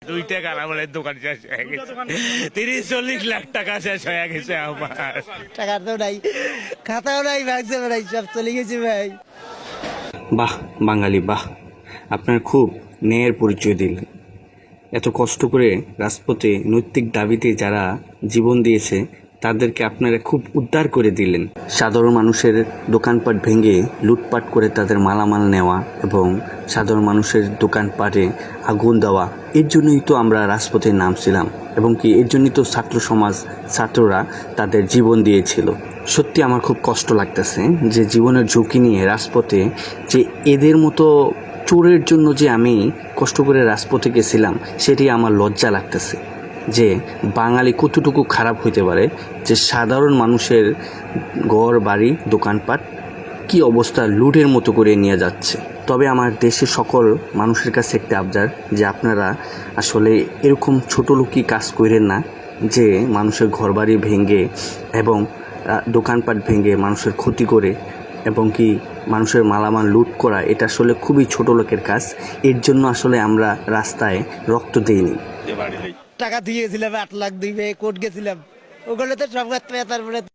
দুইটা কারামালের দোকান শেষ হয়ে গেছে, 30-40 লাখ টাকা শেষ হয়ে গেছে আমার। টাকা তো নাই, খাতাও নাই, ভাগছে নাই, সব চলে গেছে ভাই। বাহ বাঙালি বাহ, আপনার খুব ন্যায়ের পরিচয় দিলেন। এত কষ্ট করে রাজপথে নৈতিক দাবিতে যারা জীবন দিয়েছে তাদেরকে আপনারা খুব উদ্ধার করে দিলেন। সাধারণ মানুষের দোকানপাট ভেঙে লুটপাট করে তাদের মালামাল নেওয়া এবং সাধারণ মানুষের দোকানপাটে আগুন দেওয়া, এর জন্যই তো আমরা রাজপথে নামছিলাম এবং কি এর জন্যই তো ছাত্র সমাজ, ছাত্ররা তাদের জীবন দিয়েছিল। সত্যি আমার খুব কষ্ট লাগতেছে যে জীবনের ঝুঁকি নিয়ে রাজপথে, যে এদের মতো চোরের জন্য যে আমি কষ্ট করে রাজপথে গেছিলাম, সেটি আমার লজ্জা লাগতেছে যে বাঙালি কতটুকু খারাপ হইতে পারে, যে সাধারণ মানুষের ঘর বাড়ি দোকানপাট কি অবস্থা লুটের মতো করে নিয়ে যাচ্ছে। তবে আমার দেশের সকল মানুষের কাছে একটা আবদার যে আপনারা আসলে এরকম ছোটোলোকি কাজ করেন না, যে মানুষের ঘরবাড়ি ভেঙে এবং দোকানপাট ভেঙে মানুষের ক্ষতি করে এবং কি মানুষের মালামাল লুট করা, এটা আসলে খুবই ছোট লোকের কাজ। এর জন্য আসলে আমরা রাস্তায় রক্ত দিইনি। টাকা দিয়েছিলাম 8 লাখ, 2 কোর্ট গেছিলাম, ওগুলো তো সব তারপরে